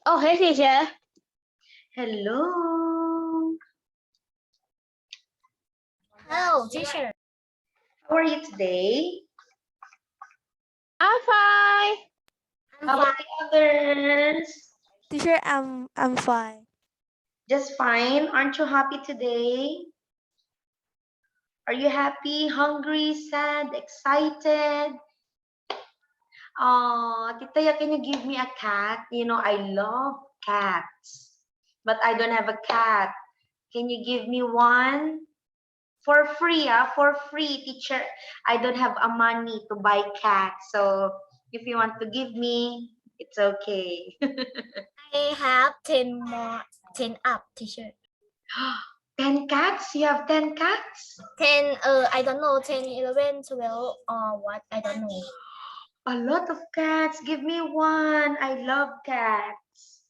Oh, hey, teacher. Hello. Hello, teacher. How are you today? I'm fine. How about the others? Teacher, I'm fine. Just fine. Aren't you happy today? Are you happy, hungry, sad, excited? Tita, can you give me a cat? You know, I love cats, but I don't have a cat. Can you give me one? For free, for free, teacher. I don't have a money to buy cats, so if you want to give me, it's okay. I have 10 more, 10 up, teacher. 10 cats? You have 10 cats? 10, I don't know, 10, 11, 12, or what, I don't know. A lot of cats. Give me one. I love cats.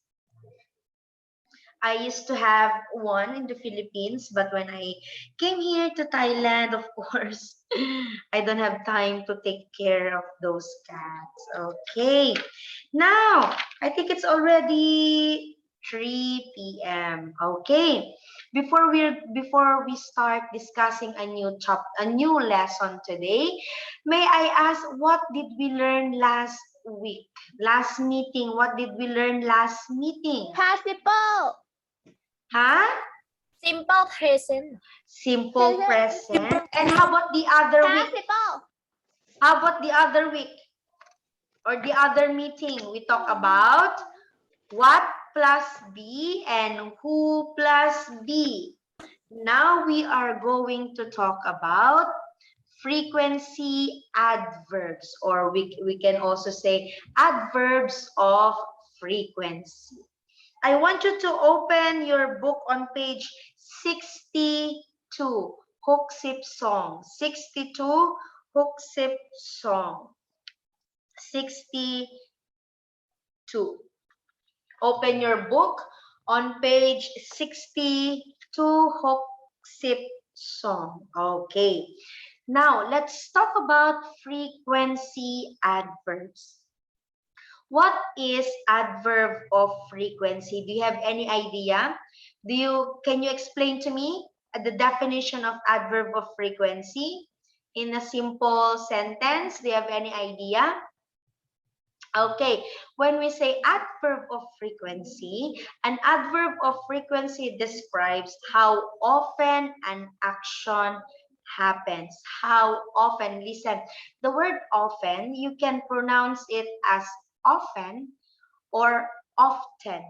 I used to have one in the Philippines, but when I came here to Thailand, of course, I don't have time to take care of those cats. Okay. Now, I think it's already 3 p.m. Okay. Before we start discussing a new lesson today, may I ask what did we learn last week? Last meeting, what did we learn last meeting? Participle. Huh? Simple present. Simple present. And how about the other week? Participle. How about the other week? Or the other meeting? We talk about what plus be and who plus be. Now we are going to talk about frequency adverbs, or we can also say adverbs of frequency. I want you to open your book on page 62, Hook Sip Song. 62, Hook Sip Song. 62. Open your book on page 62, Hook Sip Song. Okay. Now, let's talk about frequency adverbs. What is adverb of frequency? Do you have any idea? Can you explain to me the definition of adverb of frequency in a simple sentence? Do you have any idea? Okay, when we say adverb of frequency, an adverb of frequency describes how often an action happens. How often, listen, the word often, you can pronounce it as often or often.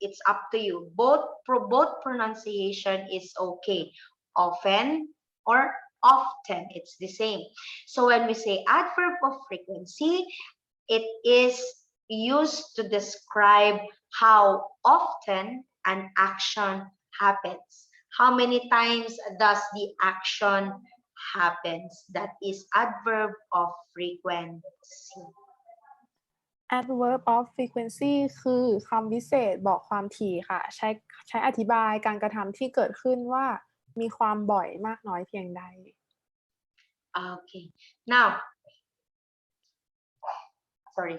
It's up to you. Both pronunciation is okay. Often or often, it's the same. So when we say adverb of frequency, it is used to describe how often an action happens. How many times does the action happens? That is adverb of frequency. Adverb of frequency คือคำวิเศษบอกความถี่ค่ะใช้อธิบายการกระทำที่เกิดขึ้นว่ามีความบ่อยมากน้อยเพียงใด Okay. Now, sorry.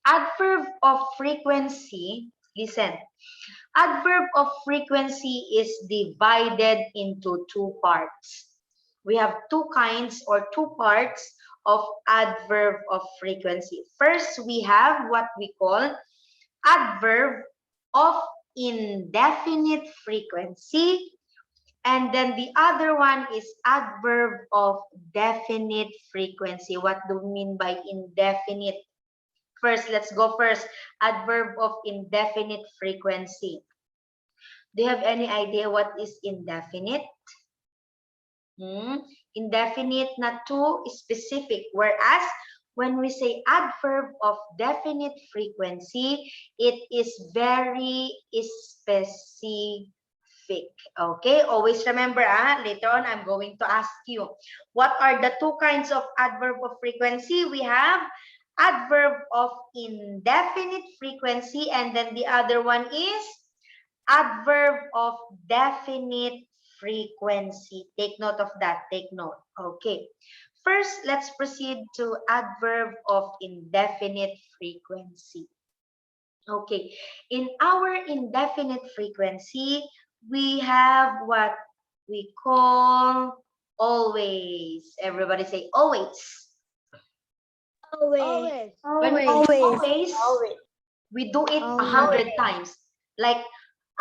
Adverb of frequency, listen. Adverb of frequency is divided into two parts. We have two kinds or two parts of adverb of frequency. First, we have what we call adverb of indefinite frequency. And then the other one is adverb of definite frequency. What do we mean by indefinite? First, let's go first. Adverb of indefinite frequency. Do you have any idea what is indefinite? Indefinite, not too specific. Whereas, when we say adverb of definite frequency, it is very specific. Okay, always remember, later on I'm going to ask you, what are the two kinds of adverb of frequency? We have adverb of indefinite frequency, and then the other one is adverb of definite frequency. Take note of that. Take note. Okay. First, let's proceed to adverb of indefinite frequency. Okay, in our indefinite frequency, we have what we call always. Everybody say always. Always. When we say always, Always. we do it Always. 100 times. Like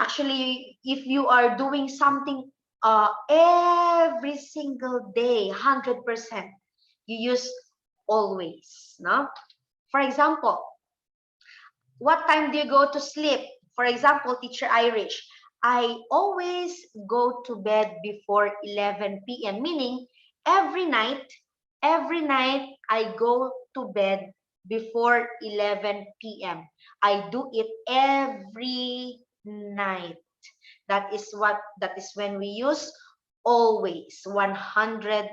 actually, if you are doing something every single day, 100%, you use always. No? For example, what time do you go to sleep? For example, teacher Irish, I always go to bed before 11 p.m. Meaning every night I go to bed before 11 p.m. I do it every night. That is when we use always 100%.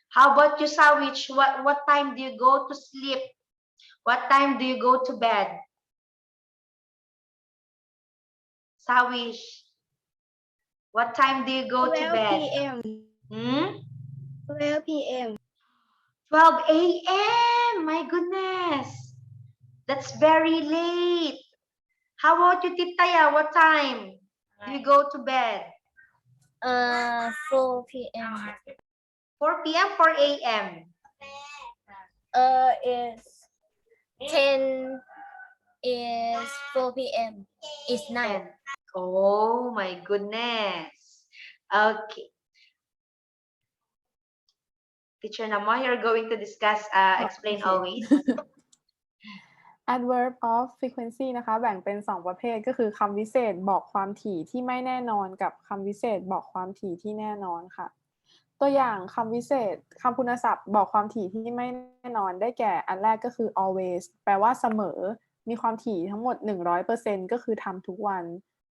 How about you, Sawich? What time do you go to sleep? What time do you go to bed? Sawish, what time do you go to 12 bed? p.m. Hmm? 12 p.m. 12 a.m. My goodness. That's very late. How about you, Titaya? What time do you go to bed? 4 p.m. 4 p.m., 4 a.m. Is 10 is 4 p.m. It's 9. 10. Oh my goodness. Okay. Teacher Namoy, you're going to discuss, explain โอเค always. Adverb of Frequency นะคะแบ่งเป็น 2 ประเภทก็คือคำวิเศษบอกความถี่ที่ไม่แน่นอนกับคำวิเศษบอกความถี่ที่แน่นอนค่ะ ตัวอย่างคำวิเศษคำคุณศัพท์บอกความถี่ที่ไม่แน่นอนได้แก่อันแรกก็คือ always แปลว่าเสมอมีความถี่ทั้งหมด 100% ก็คือทำทุกวัน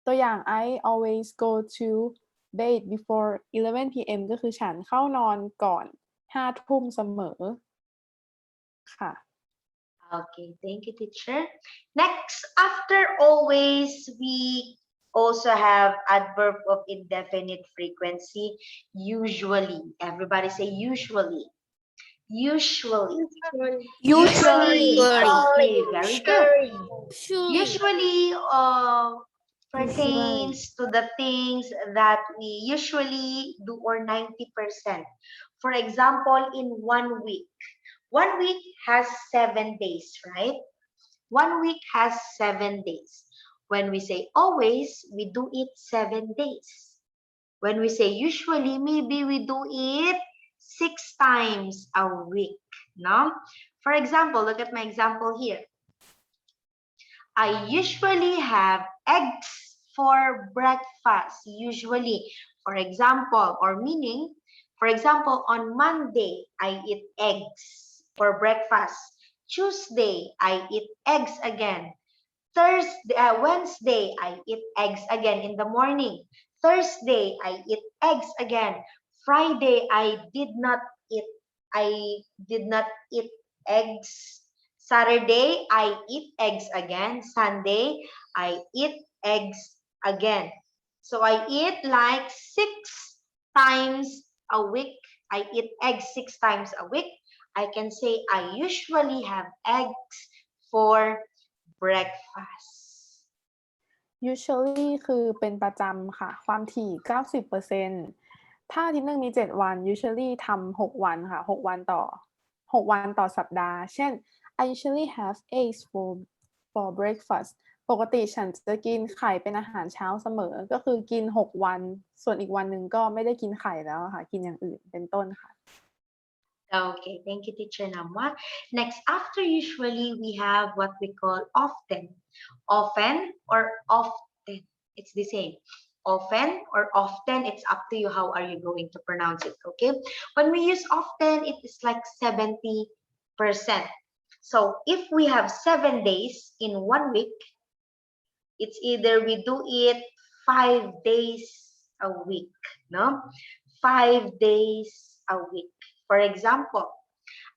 ตัวอย่าง I always go to bed before 11 p.m. ก็คือฉันเข้านอนก่อน5 ทุ่มเสมอค่ะ Okay, thank you, teacher. Next, after always, we also have adverb of indefinite frequency. Usually, everybody say usually. Usually. Usually. Okay, very good. Usually. Usually pertains to the things that we usually do, or 90%. For example, in 1 week. 1 week has 7 days, right? 1 week has 7 days. When we say always, we do it 7 days. When we say usually, maybe we do it 6 times a week. No? For example, look at my example here. I usually have eggs for breakfast. Usually, for example, or meaning, for example, on Monday, I eat eggs for breakfast. Tuesday, I eat eggs again. Wednesday, I eat eggs again in the morning. Thursday, I eat eggs again. Friday, I did not eat eggs. Saturday, I eat eggs again. Sunday, I eat eggs again. So I eat like 6 times a week. I eat eggs 6 times a week. I can say I usually have eggs for breakfast. usually คือเป็นประจำค่ะความถี่ 90% ถ้าอาทิตย์หนึ่งมี 7 วัน usually ทำ6 วันค่ะ6 วันต่อสัปดาห์เช่น I usually have eggs for breakfast ปกติฉันจะกินไข่เป็นอาหารเช้าเสมอก็คือกิน6 วันส่วนอีกวันหนึ่งก็ไม่ได้กินไข่แล้วค่ะกินอย่างอื่นเป็นต้นค่ะ Okay, thank you, teacher Namwa. Next, after usually, we have what we call often. Often or often, it's the same. Often or often, it's up to you how are you going to pronounce it, okay? When we use often, it is like 70%. So if we have 7 days in 1 week, it's either we do it 5 days a week, no? 5 days a week. For example,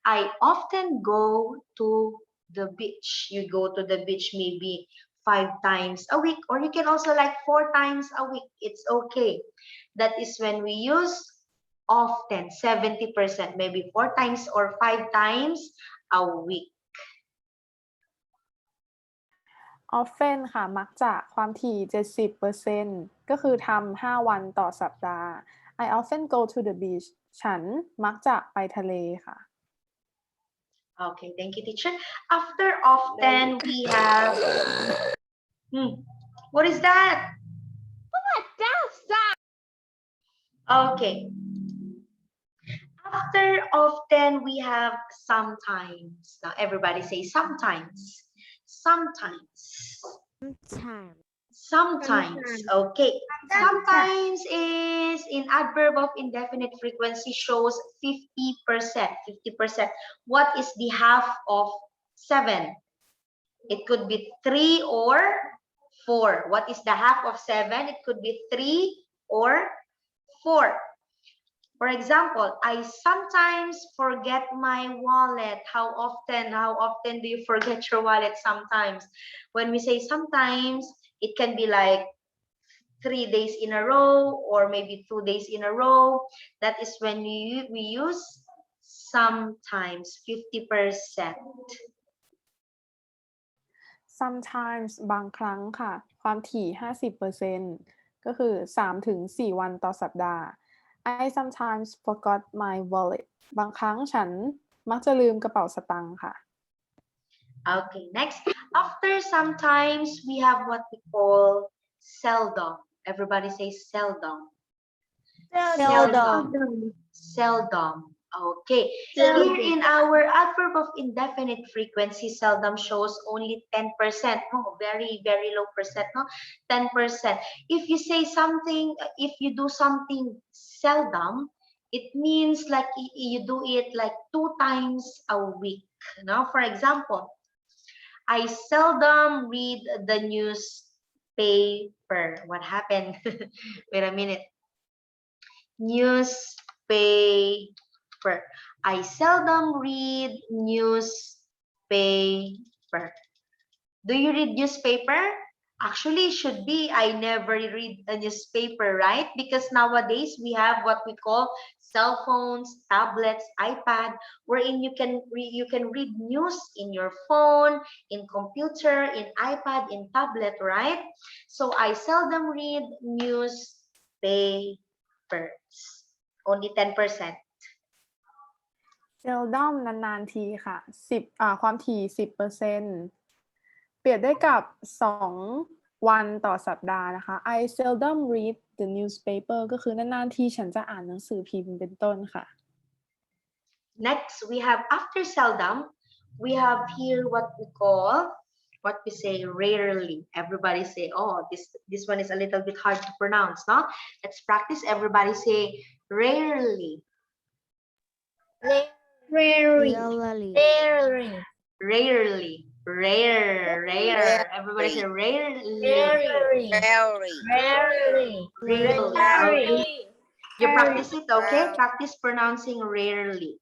I often go to the beach. You go to the beach maybe 5 times a week, or you can also like 4 times a week. It's okay. That is when we use often, 70%, maybe 4 times or 5 times a week. often ค่ะ มักจะความถี่ 70% ก็คือทำ5 วันต่อสัปดาห์ I often go to the beach ฉันมักจะไปทะเลค่ะ Okay, thank you, teacher. After often, we have. What is that? Okay. After often, we have sometimes. Now, everybody say sometimes. Sometimes. Sometimes. Okay. Sometimes is in adverb of indefinite frequency shows 50%. 50%. What is the half of 7? It could be 3 or 4. What is the half of 7? It could be 3 or 4. For example, I sometimes forget my wallet. How often? How often do you forget your wallet sometimes? When we say sometimes, it can be like 3 days in a row or maybe 2 days in a row. That is when we use sometimes, 50%. sometimes บางครั้งค่ะ ความถี่ 50% ก็คือ 3-4 วันต่อสัปดาห์ I sometimes forgot my wallet บางครั้งฉันมักจะลืมกระเป๋าสตางค์ค่ะ Okay, next. After sometimes, we have what we call seldom. Everybody say seldom. Seldom. Okay. Here in our adverb of indefinite frequency, seldom shows only 10%. Oh, very, very low percent, no? 10%. If you say something, if you do something seldom, it means like you do it like 2 times a week. No? For example, I seldom read the newspaper. What happened? Wait a minute. Newspaper. I seldom read newspaper. Do you read newspaper? Actually, should be I never read a newspaper, right? Because nowadays we have what we call cell phones, tablets, iPad, wherein you can read news in your phone, in computer, in iPad, in tablet, right? So I seldom read newspapers. Only 10%. seldom นานๆทีค่ะความถี่ 10% เปรียบได้กับ 2 วันต่อสัปดาห์นะคะ I seldom read the newspaper ก็คือนานๆทีฉันจะอ่านหนังสือพิมพ์เป็นต้นค่ะ Next, we have after seldom, we have here what we say rarely. Everybody say, oh, this one is a little bit hard to pronounce, no? Let's practice. Everybody say rarely. Rarely. Rare. Everybody say rarely. Okay. You practice it, okay? Practice pronouncing rarely.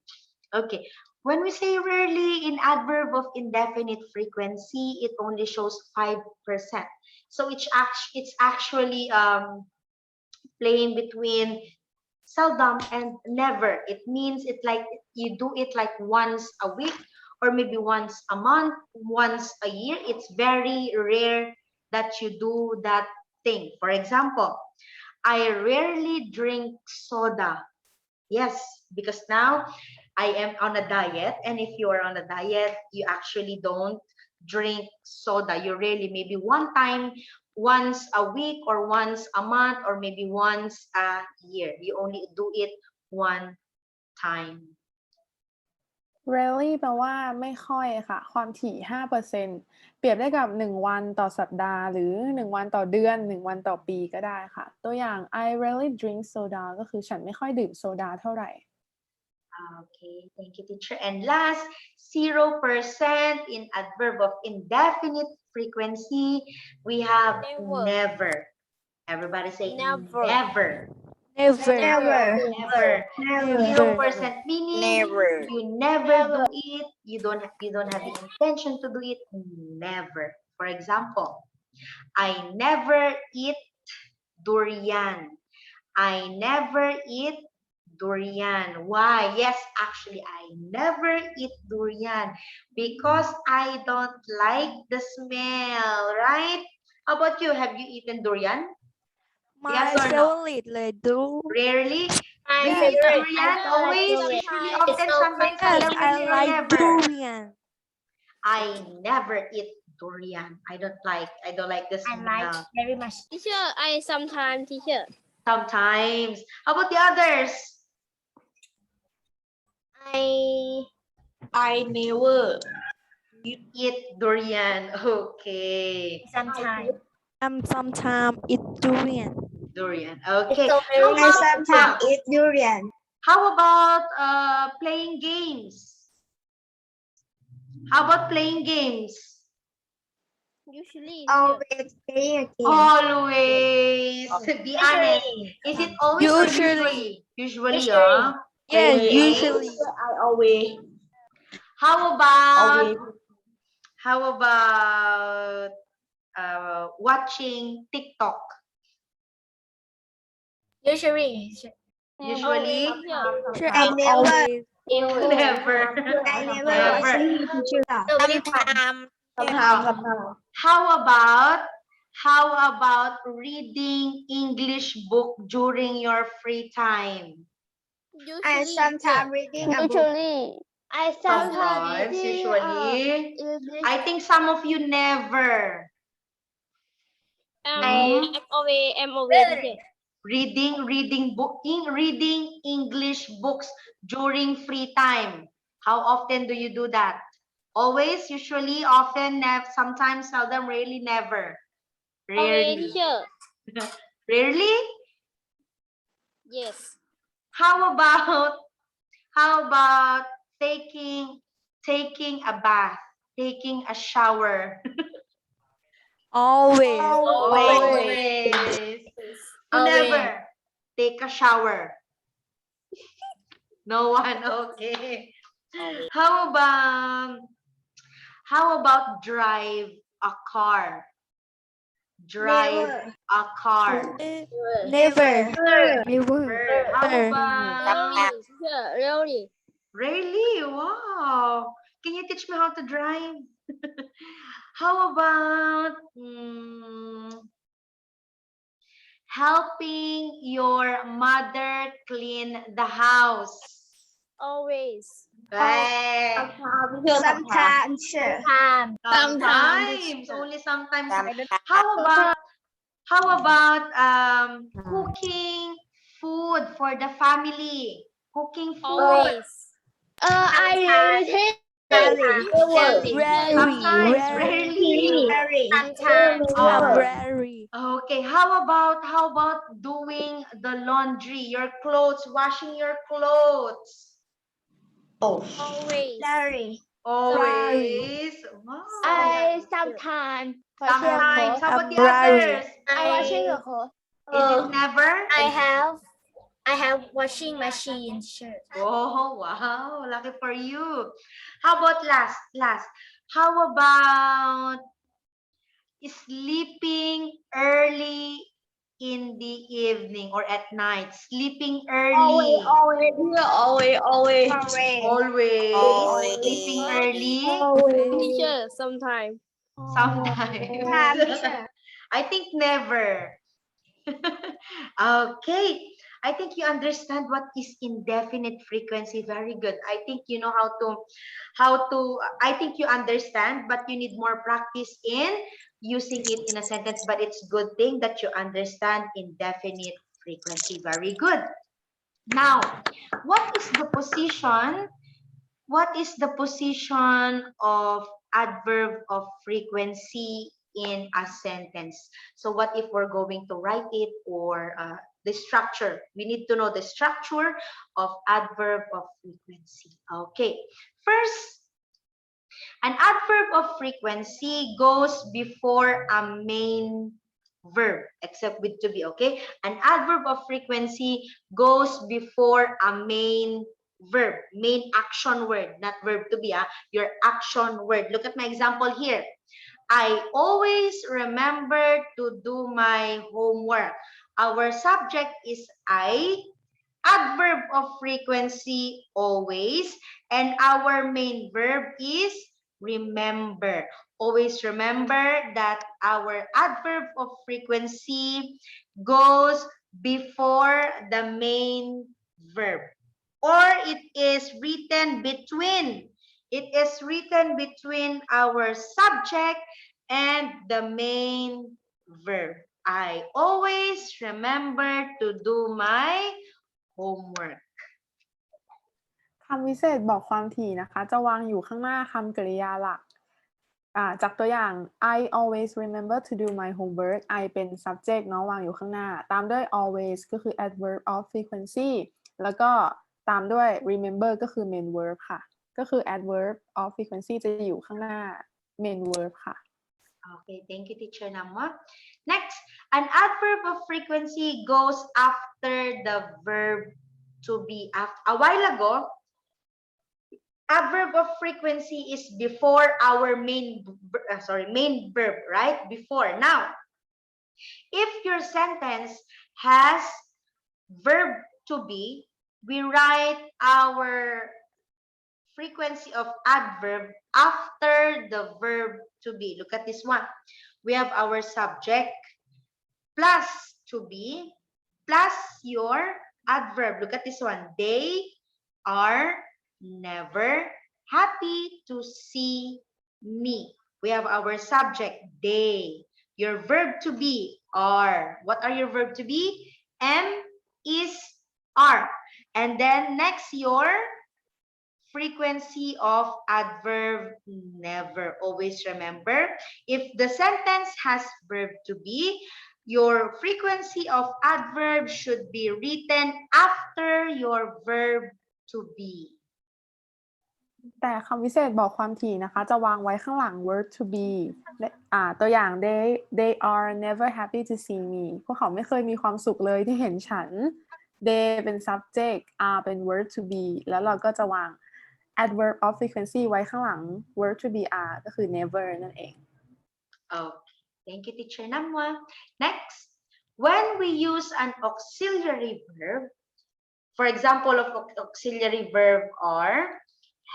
Okay. When we say rarely in adverb of indefinite frequency, it only shows 5%. So it's actually playing between seldom and never. It means you do it like once a week or maybe once a month, once a year. It's very rare that you do that thing. For example, I rarely drink soda. Yes, because now I am on a diet, and if you are on a diet, you actually don't drink soda. You rarely, maybe one time, once a week or once a month or maybe once a year. You only do it one time. rarely แปลว่าไม่ค่อยค่ะ ความถี่ 5% เปรียบได้กับ 1 วันต่อสัปดาห์ หรือ 1 วันต่อเดือน 1 วันต่อปีก็ได้ค่ะ ตัวอย่าง I rarely drink soda ก็คือฉันไม่ค่อยดื่มโซดาเท่าไหร่ Okay, thank you, teacher. And last, 0% in adverb of indefinite frequency, we have never. Everybody say never. 0% meaning you never do it. You don't have the intention to do it. Never. For example, I never eat durian. I never eat durian. Why? Yes, actually, I never eat durian because I don't like the smell, right? How about you? Have you eaten durian? Yes or no? favorite là đu. Rarely? Do My you eat favorite. durian? I like Always, durian. usually, It's often, so sometimes, Yes, pretty. seldomly, I or like never? durian. I never eat durian. I don't like the I like smell. very much. Teacher, I sometimes teacher. Sometimes. How about the others? I never. Eat durian. Okay. sometimes. Sometimes eat durian. Durian. It's Okay. so How very about eat durian. how about playing games? How about playing games? Usually. Always playing a game. Always. Be honest. Is it always or Usually. usually? Usually. Yes, Playing games? usually. I always. How about watching TikTok? Usually. Usually? Sure, I I'm never. always. Never. I never Never. watching YouTube. Sometimes. How about reading English book during your free time? I sometimes reading a book. I Sometimes, usually. I think some of you never. I'm always teacher. Reading English books during free time. How often do you do that? Always, usually, often, sometimes, seldom, rarely, never. Rarely. Rarely? Yes. How about taking a bath, taking a shower? Always. Always. Who never take a shower? No one. Okay. How about drive a car? Drive a car. Never. How about Really. really? Wow. Can you teach me how to drive? How about helping your mother clean the house? Always. Right. Sometimes. Sometimes. Only sometimes. How about cooking food for the family? Cooking food. Always. I Sometimes. Rarely. Rarely. Sometimes. Rarely. Okay. How about doing the laundry, your clothes, washing your clothes? Always. Always. Wow. Sometimes. Sometimes. How about the Rarely. others? Is it never? I have washing machine shirt. Oh, wow. Lucky for you. How about last? How about sleeping early in the evening or at night? Sleeping early. Always. Always. Sleeping early. Teacher, sometimes. Sometimes. I think never. Okay. I think you understand what is indefinite frequency. Very good. I think you know I think you understand, but you need more practice in using it in a sentence. But it's good thing that you understand indefinite frequency. Very good. Now, what is the position? What is the position of adverb of frequency in a sentence? So what if we're going to write it, or the structure? We need to know the structure of adverb of frequency. Okay. First, an adverb of frequency goes before a main verb, except with to be, okay? An adverb of frequency goes before a main verb, main action word, not verb to be, your action word. Look at my example here. I always remember to do my homework. Our subject is I. adverb of frequency, always, and our main verb is remember. Always remember that our adverb of frequency goes before the main verb, or it is written between. It is written between our subject and the main verb. I always remember to do my homework. คำวิเศษบอกความถี่นะคะ จะวางอยู่ข้างหน้าคำกริยาหลัก จากตัวอย่าง I always remember to do my homework I เป็น subject เนาะวางอยู่ข้างหน้า ตามด้วย always ก็คือ adverb of frequency แล้วก็ตามด้วย remember ก็คือ main verb ค่ะ ก็คือ adverb of frequency จะอยู่ข้างหน้า main verb ค่ะ Okay, thank you, teacher Namwa. Next, an adverb of frequency goes after the verb to be. A while ago, adverb of frequency is before our main verb, right? Before. Now, if your sentence has verb to be, we write our frequency of adverb after the verb to be. Look at this one. We have our subject plus to be plus your adverb. Look at this one. They are never happy to see me. We have our subject, they. Your verb to be are. What are your verb to be? Am, is, are. And then next, your frequency of adverb never. Always remember, if the sentence has verb to be, your frequency of adverb should be written after your verb to be. แต่คำวิเศษบอกความถี่นะคะ จะวางไว้ข้างหลัง verb to be ตัวอย่าง they are never happy to see me พวกเขาไม่เคยมีความสุขเลยที่เห็นฉัน they เป็น subject are เป็น verb to be แล้วเราก็จะวาง adverb of frequency ไว้ข้างหลัง verb to be are ก็คือ never นั่นเอง Okay, thank you, teacher Namwa. Next, when we use an auxiliary verb, for example of auxiliary verb are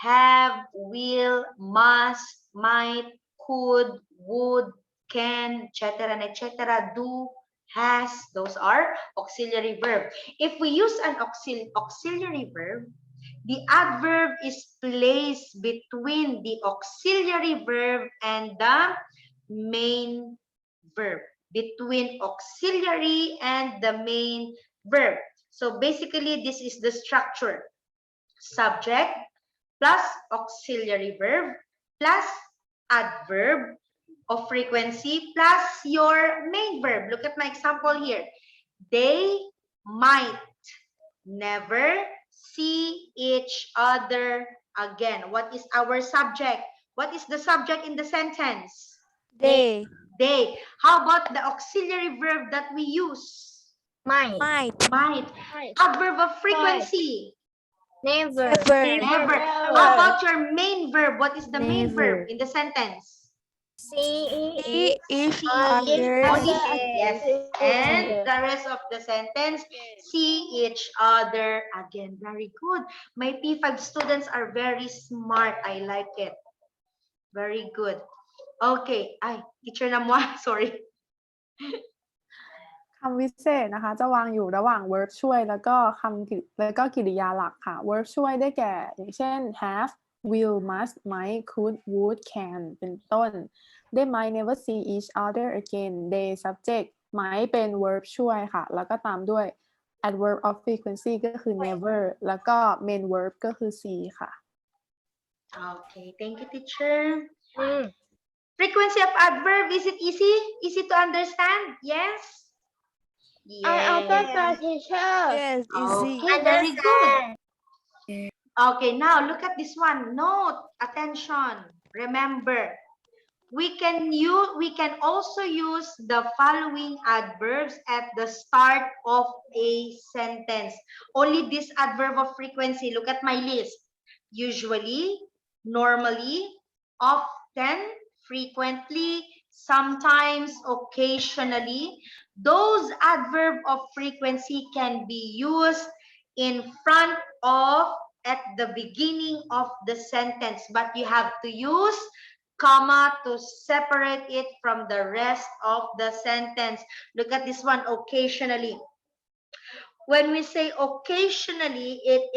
have, will, must, might, could, would, can, etc., etc., do, has, those are auxiliary verb. If we use an auxiliary verb, the adverb is placed between the auxiliary verb and the main verb. Between auxiliary and the main verb. So basically, this is the structure. Subject plus auxiliary verb plus adverb of frequency plus your main verb. Look at my example here. They might never see each other again. What is our subject? What is the subject in the sentence? They. They. How about the auxiliary verb that we use? Might. Might. Adverb of frequency. Never. Never. How about your main verb? What is the main verb in the sentence? See each other. other. Yes. And the rest of the sentence, see each other again. Very good. My P5 students are very smart. I like it. Very good. Okay. Ay, teacher Namwa, sorry. คำวิเศษนะคะจะวางอยู่ระหว่าง verb ช่วยแล้วก็กริยาหลักค่ะ verb ช่วยได้แก่อย่างเช่น have will must might could would can เป็นต้น they might never see each other again they subject might เป็น verb ช่วยค่ะแล้วก็ตามด้วย adverb of frequency ก็คือ never แล้วก็ main verb ก็คือ see ค่ะ Okay, thank you, teacher. Frequency of adverb, is it easy? Easy to understand? Yes? Yes. Yes, easy. Okay, very good. Okay, now look at this one. Note, attention. Remember, we can also use the following adverbs at the start of a sentence. Only this adverb of frequency. Look at my list. Usually, normally, often, frequently, sometimes, occasionally. Those adverb of frequency can be used in front of at the beginning of the sentence, but you have to use comma to separate it from the rest of the sentence. Look at this one, occasionally. When we say occasionally, it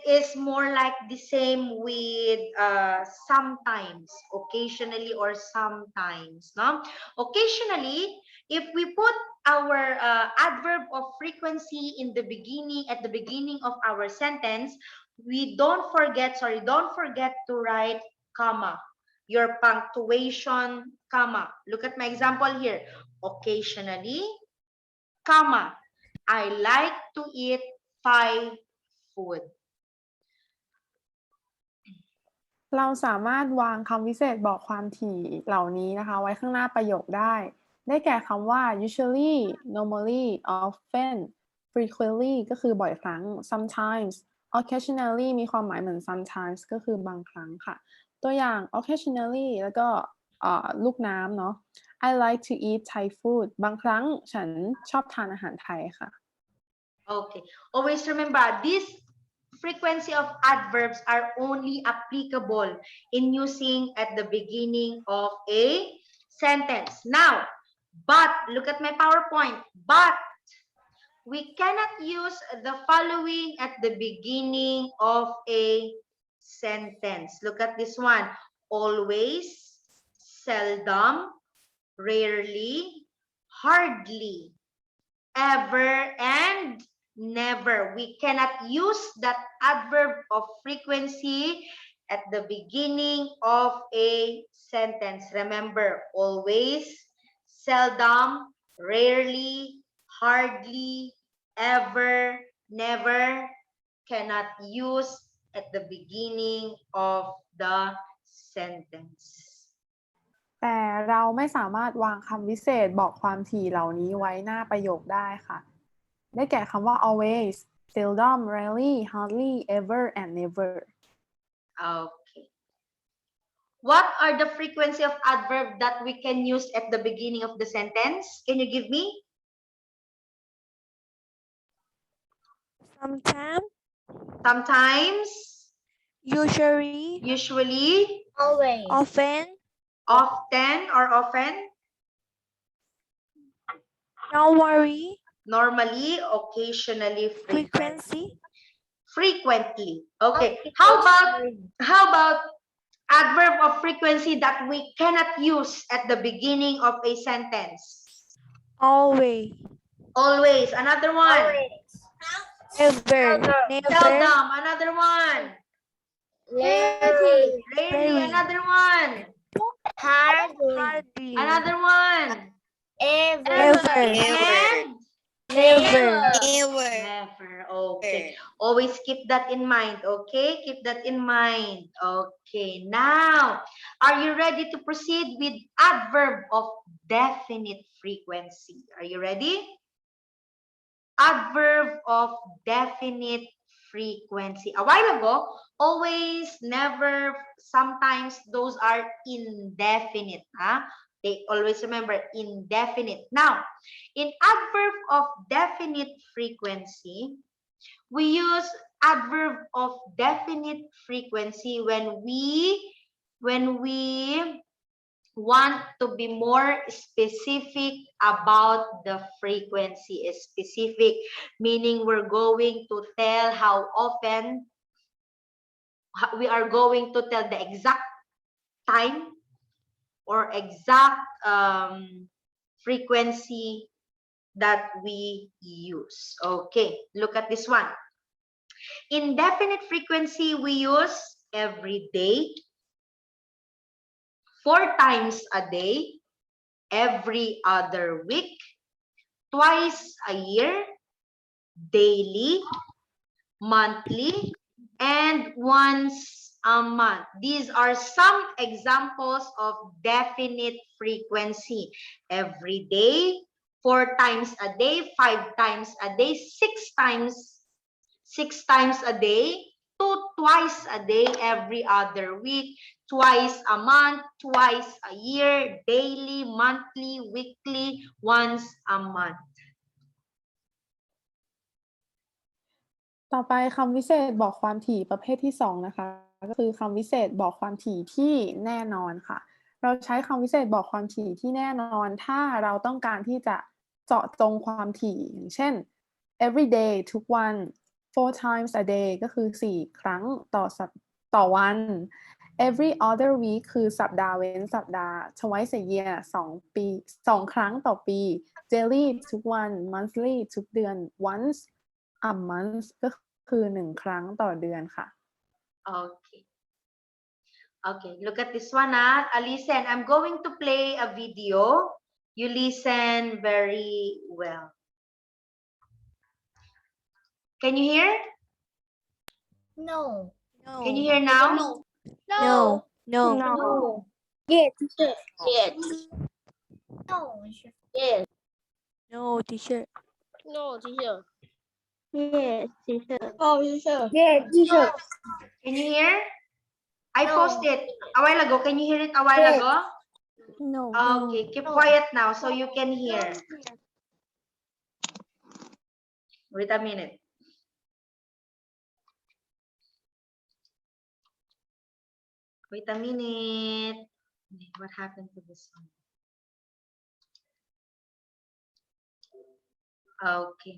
is more like the same with sometimes, occasionally or sometimes, no? Occasionally, if we put our adverb of frequency in the beginning, at the beginning of our sentence, we don't forget to write comma, your punctuation, comma. Look at my example here. Occasionally, comma, I like to eat Thai food. เราสามารถวางคำวิเศษบอกความถี่เหล่านี้นะคะไว้ข้างหน้าประโยคได้แก่คำว่า usually normally often frequently ก็คือบ่อยครั้ง sometimes occasionally มีความหมายเหมือน sometimes ก็คือบางครั้งค่ะตัวอย่าง occasionally แล้วก็ลูกน้ำเนาะ I like to eat Thai food บางครั้งฉันชอบทานอาหารไทยค่ะ Okay, always remember this frequency of adverbs are only applicable in using at the beginning of a sentence. Now, but look at my PowerPoint. But we cannot use the following at the beginning of a sentence. Look at this one. Always, seldom, rarely, hardly, ever, and never. We cannot use that adverb of frequency at the beginning of a sentence. Remember, always, seldom, rarely, hardly, ever, never cannot use at the beginning of the sentence. แต่เราไม่สามารถวางคำวิเศษบอกความถี่เหล่านี้ไว้หน้าประโยคได้ค่ะได้แก่คำว่า always seldom rarely hardly ever and never Okay. What are the frequency of adverb that we can use at the beginning of the sentence? Can you give me? Sometimes. Sometimes. Usually. Usually. Always. Often. Often or often. Normally. Normally. Occasionally. Frequency. Frequently. Okay. How about adverb of frequency that we cannot use at the beginning of a sentence? Always. Always. Another one. Always. Ever. Never. Seldom. Another one. Rarely. Rarely. Another one. Hardly. Another one. Ever. And Never. never. Okay. Always keep that in mind. Okay. Keep that in mind. Okay. Now, are you ready to proceed with adverb of definite frequency? Are you ready? Adverb of definite frequency. A while ago, always, never, sometimes, those are indefinite. Huh? They always remember indefinite. Now, in adverb of definite frequency, we use adverb of definite frequency when we want to be more specific about the frequency. Specific meaning we're going to tell how often, we are going to tell the exact time or exact frequency that we use. Okay, look at this one. Indefinite frequency we use every day, 4 times a day, every other week, twice a year, daily, monthly, and once a month. These are some examples of definite frequency. Every day, 4 times a day, 5 times a day, 6 times a day, twice a day, every other week, twice a month, twice a year, daily, monthly, weekly, once a month. ต่อไปคำวิเศษบอกความถี่ประเภทที่2นะคะ ก็คือคำวิเศษบอกความถี่ที่แน่นอนค่ะ เราใช้คำวิเศษบอกความถี่ที่แน่นอน ถ้าเราต้องการที่จะเจาะจงความถี่อย่างเช่น every day ทุกวัน 4 times a day ก็คือ4 ครั้งต่อวัน every other week คือสัปดาห์เว้นสัปดาห์ twice a year 2 ครั้งต่อปี daily ทุกวัน monthly ทุกเดือน once a month ก็คือ1 ครั้งต่อเดือนค่ะ Okay. Okay, look at this one. Listen, I'm going to play a video. You listen very well. Can you hear? No. Can you hear now? No. No. No. Yes, teacher. Yes. No. Yes. No, teacher. No, teacher. Yes, teacher. Oh, teacher. Yes, No. teacher. Can you hear? I No. paused it a while ago. Can you hear it a while Yes. ago? No. Okay, keep quiet now so you can hear. Wait a minute. Wait a minute. What happened to this one? Okay.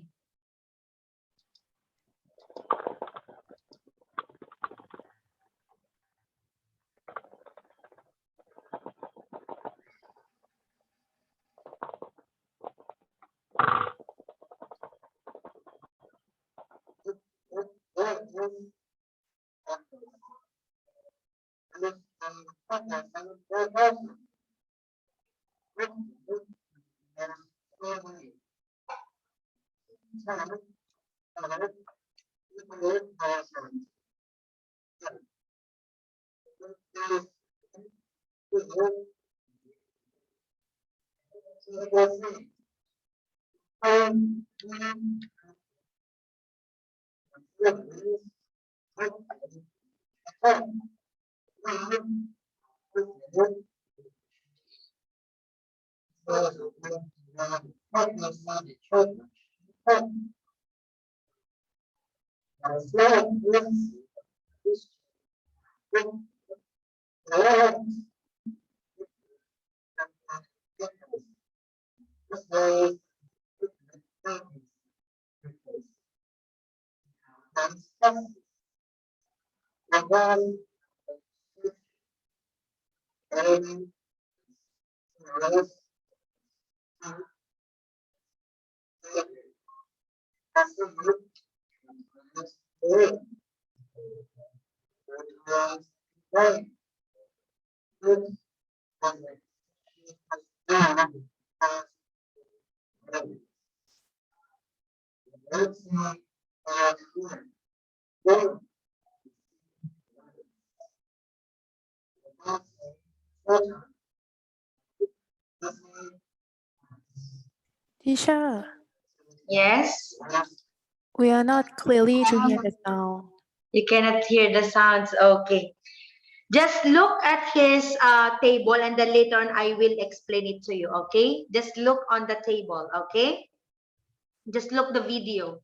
Teacher, Yes? we are not clearly to hear the sound. You cannot hear the sounds. Okay. Just look at his table and then later on I will explain it to you. Okay? Just look on the table. Okay? Just look the video.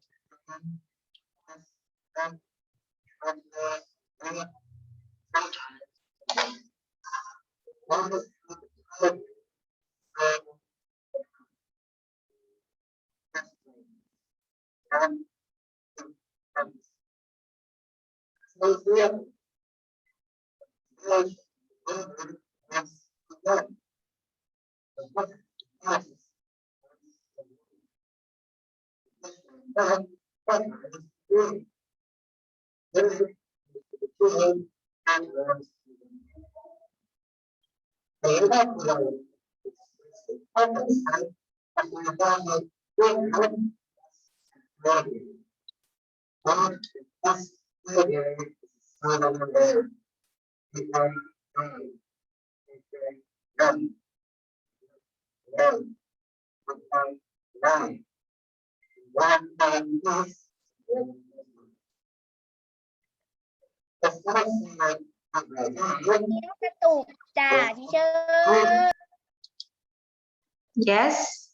Yes?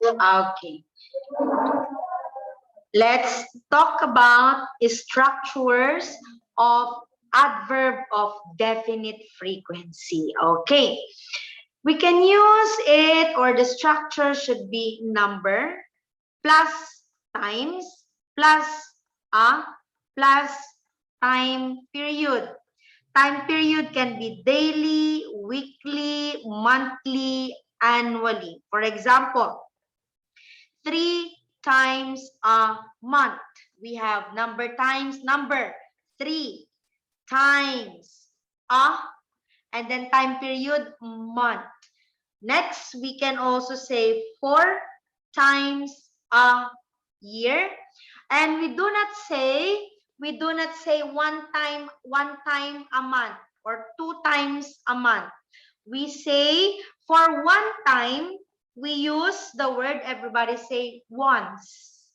Okay. Let's talk about structures of adverb of definite frequency. Okay. We can use it, or the structure should be number plus times plus a plus time period. Time period can be daily, weekly, monthly, annually. For example, 3 times a month. We have number times number, 3 times a, and then time period, month. Next, we can also say 4 times a year. And we do not say one time a month or 2 times a month. We say for one time, we use the word, everybody say once.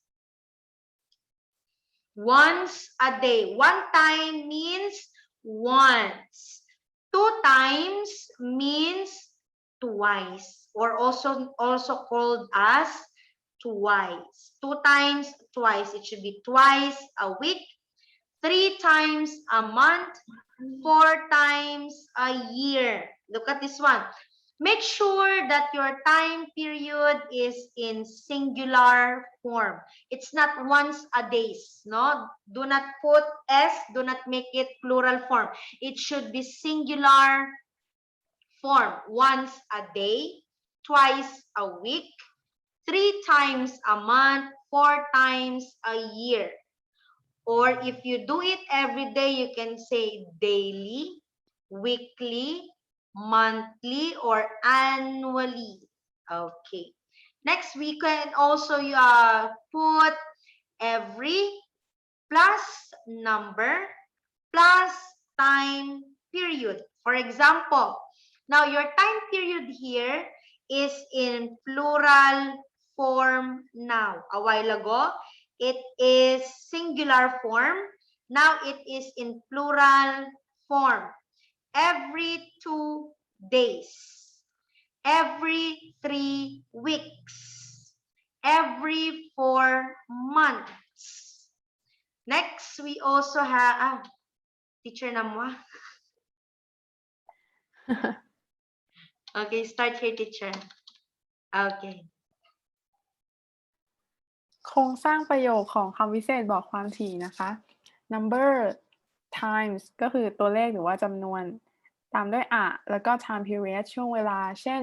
Once a day. One time means once. 2 times means twice, or also called as twice. 2 times, twice. It should be twice a week. 3 times a month. 4 times a year. Look at this one. Make sure that your time period is in singular form. It's not once a day, no? Do not put S, do not make it plural form. It should be singular form. Once a day, twice a week, 3 times a month, 4 times a year. Or if you do it every day, you can say daily, weekly, monthly, or annually. Okay. Next, we can also put every plus number plus time period. For example, now your time period here is in plural form now. A while ago, it is singular form. Now it is in plural form. Every 2 days. Every 3 weeks. Every 4 months. Next, we also have... teacher na mo. Okay, start here, teacher. Okay. โครงสร้างประโยคของคำวิเศษบอกความถี่นะคะ number times ก็คือตัวเลขหรือว่าจำนวน ตามด้วยอะแล้วก็ time period ช่วงเวลา เช่น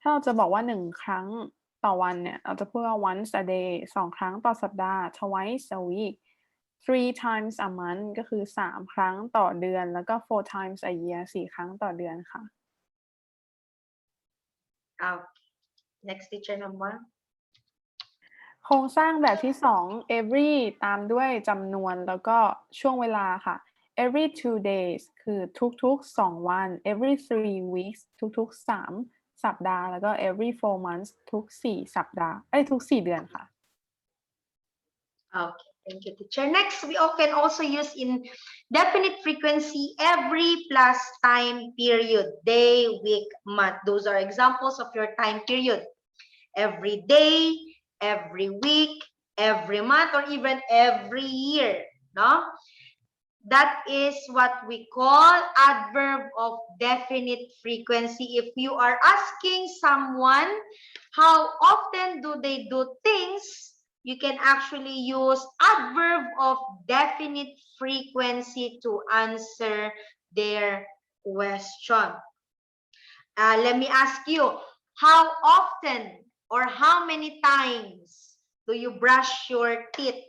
ถ้าเราจะบอกว่า1 ครั้งต่อวันเนี่ย เราจะพูดว่า once a day 2 ครั้งต่อสัปดาห์ twice a week 3 times a month ก็คือ3 ครั้งต่อเดือน แล้วก็ 4 times a year 4 ครั้งต่อเดือนค่ะ Next, teacher number. โครงสร้างแบบที่2 every ตามด้วยจำนวนแล้วก็ช่วงเวลาค่ะ every 2 days คือทุกๆ2 วัน every 3 weeks ทุกๆ3 สัปดาห์ แล้วก็ every 4 months ทุก4 สัปดาห์ทุก4 เดือนค่ะ Okay, thank you, teacher. Next, we can also use indefinite frequency every plus time period, day, week, month. Those are examples of your time period. Every day, every week, every month, or even every year. No? That is what we call adverb of definite frequency. If you are asking someone how often do they do things, you can actually use adverb of definite frequency to answer their question. Let me ask you, how often or how many times do you brush your teeth?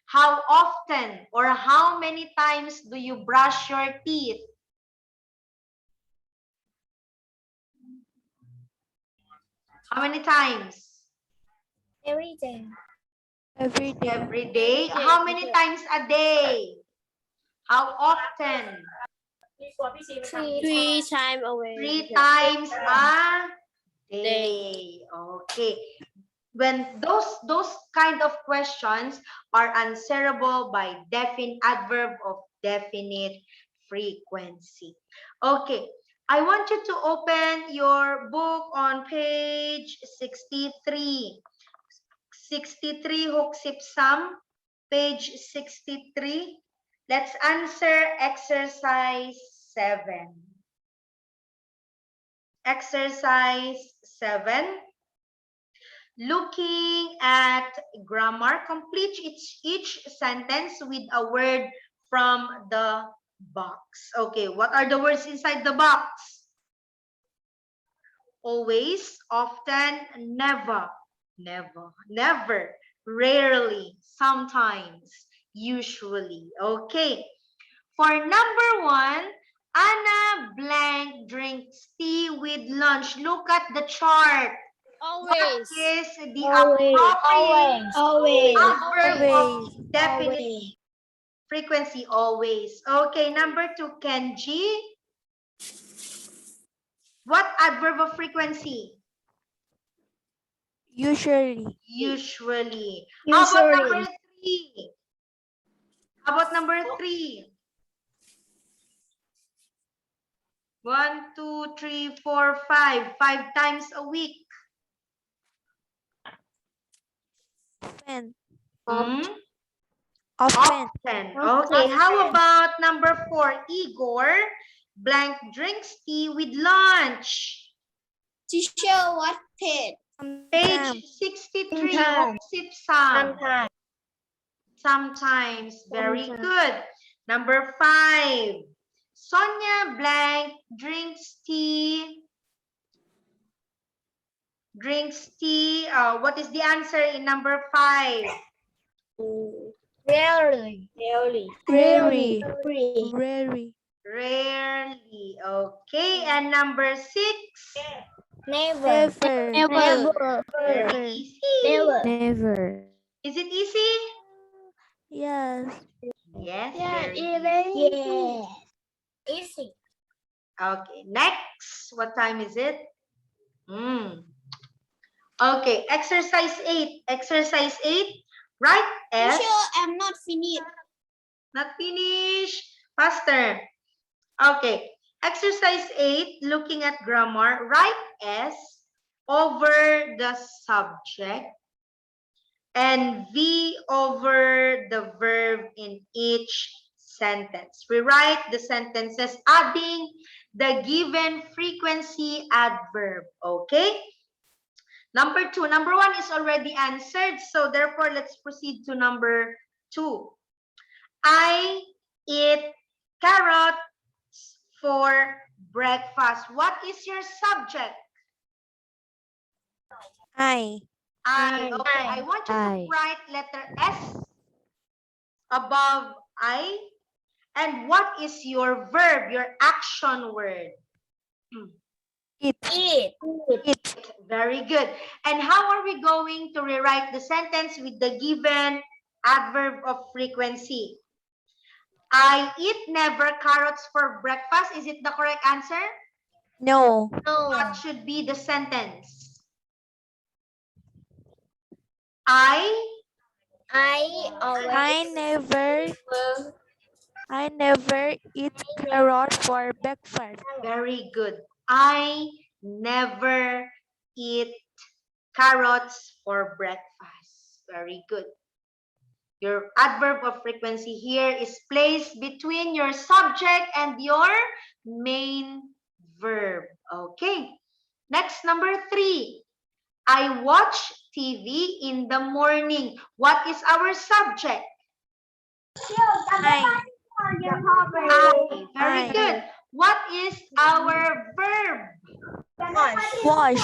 How often or how many times do you brush your teeth? How many times? Every day. Every day. Every day. How many times a day? How often? 3 times a week. 3 times a day. Okay. When those kind of questions are answerable by adverb of definite frequency. Okay, I want you to open your book on page 63. 63 Hoksip Sum, page 63. Let's answer exercise 7. Exercise 7. Looking at grammar, complete each sentence with a word from the box. Okay, what are the words inside the box? Always, often, never, never, rarely, sometimes, usually. Okay, for number 1, Anna blank drinks tea with lunch. Look at the chart. Always. What is the Always. appropriate Always. adverb of Always. definite frequency? Always. Okay, number 2, Kenji. What adverb of frequency? Usually. Usually. How about number 3? How about number 3? 1, 2, 3, 4, 5. 5 times a week. Often. Hmm? Often. Often. Okay, how about number 4? Igor blank drinks tea with lunch. Teacher, what page? Page 63. Hoksip Sam. Sometimes. Very good. Number 5. Sonia blank drinks tea. What is the answer in number 5? Rarely. Rarely. Rarely. Rarely. Okay, and number 6? Never. Never. Very easy. Never. Is it easy? Yes. Yes. Yeah, Very easy. Easy. Okay, next. What time is it? Okay, exercise 8. Exercise 8. Write S. Teacher, I'm not finished. Not finished. Faster. Okay, exercise 8. Looking at grammar. Write S over the subject and V over the verb in each sentence. Rewrite the sentences adding the given frequency adverb. Okay? Number 2. Number 1 is already answered, so therefore let's proceed to number 2. I eat carrots for breakfast. What is your subject? I. Okay, I want you to write letter S above I. And what is your verb, your action word? Eat. Very good. And how are we going to rewrite the sentence with the given Adverb of frequency. I eat never carrots for breakfast. Is it the correct answer? No. No. What should be the sentence? I always I never eat carrot for breakfast. Very good. I never eat carrots for breakfast. Very good. Your adverb of frequency here is placed between your subject and your main verb. Okay. Next, number 3. I watch TV in the morning. What is our subject? I. I. Very good. What is our verb? Wash. Wash.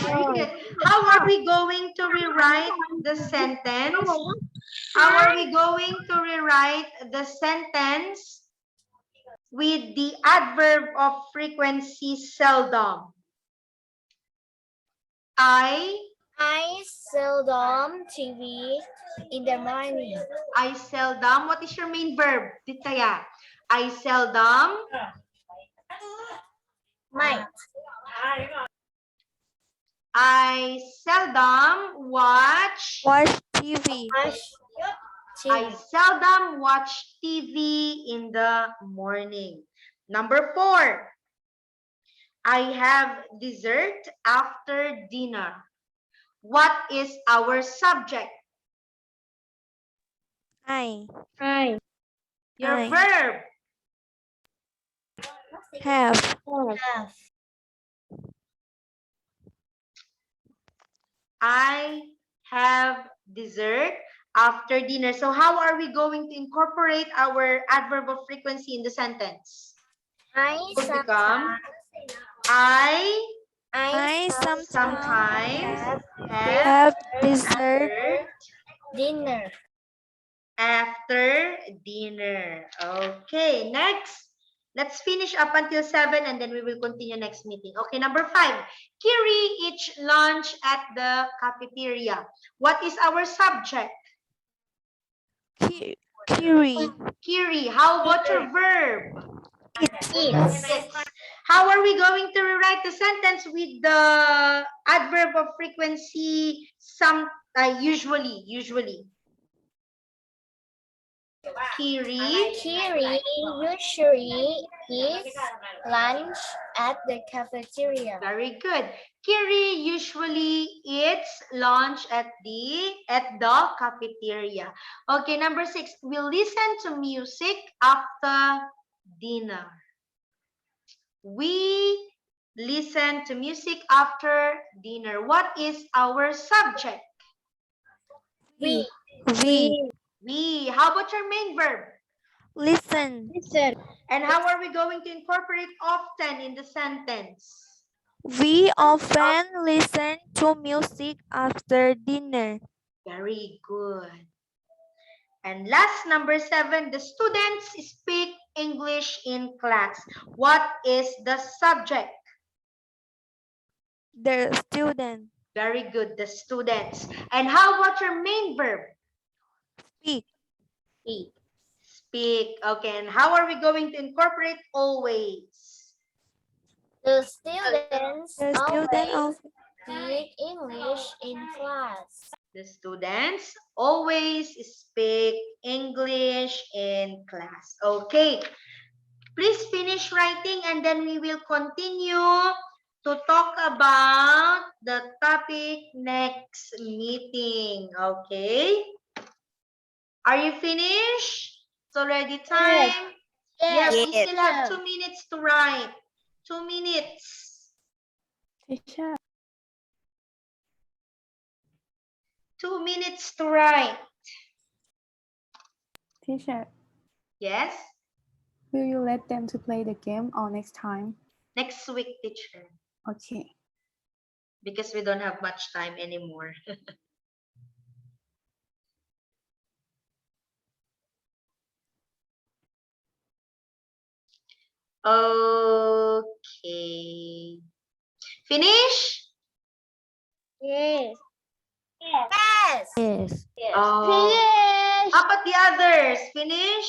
Very good. How are we going to rewrite the sentence? How are we going to rewrite the sentence with the adverb of frequency seldom? I seldom TV in the morning. I seldom. What is your main verb? Ditaya. I seldom. Might. I seldom watch. Watch TV. Watch I TV. seldom watch TV in the morning. Number 4. I have dessert after dinner. What is our subject? I. Your I. verb. Have. Have. I have dessert after dinner. So how are we going to incorporate our adverb of frequency in the sentence? Would become I sometimes have dessert dinner. after dinner. Okay, next. Let's finish up until 7 and then we will continue next meeting. Okay, number 5. Kiri eats lunch at the cafeteria. What is our subject? Kiri. Kiri. How about your verb? Eats. How are we going to rewrite the sentence with the adverb of frequency usually? Kiri Kiri usually eats lunch at the cafeteria. Very good. Kiri usually eats lunch at the cafeteria. Okay, number 6. We listen to music after dinner. We listen to music after dinner. What is our subject? We. We. How about your main verb? Listen. And how are we going to incorporate often in the sentence? We often listen to music after dinner. Very good. And last, number 7, the students speak English in class. What is the subject? The student. Very good, the students. And how about your main verb? Speak. Speak. Okay, and how are we going to incorporate always? The students The student always speak English in class. The students always speak English in class. Okay. Please finish writing and then we will continue to talk about the topic next meeting. Okay? Are you finished? It's already time? Yes. We still have 2 minutes to write. 2 minutes. Teacher. 2 minutes to write. Teacher, Yes? will you let them to play the game or next time? Next week, teacher. Okay. Because we don't have much time anymore. Okay. Finish? Yes. Yes. Yes. Oh. How about the others? Finish?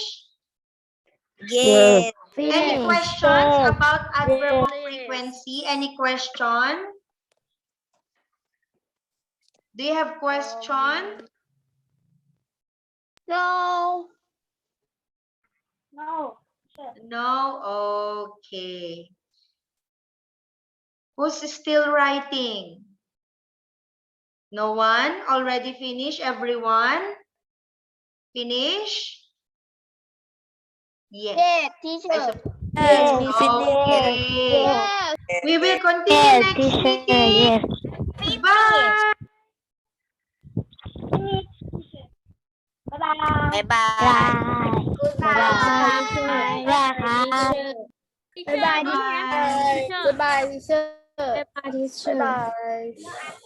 Yes. Any Finish. questions about adverb of Yes. frequency? Any question? Do you have question? No. No? Okay. Who's still writing? No one? Already finished, everyone? Finish? Yes. Yes, I teacher. sup- Yes, we finished. Okay. Yes. We will continue Yes, next teacher. week. Yes. Bye. Bye bye. Bye. Goodbye. Bye. Bye. Bye bye, teacher. Bye. Goodbye, teacher. Bye bye, teacher. Bye bye.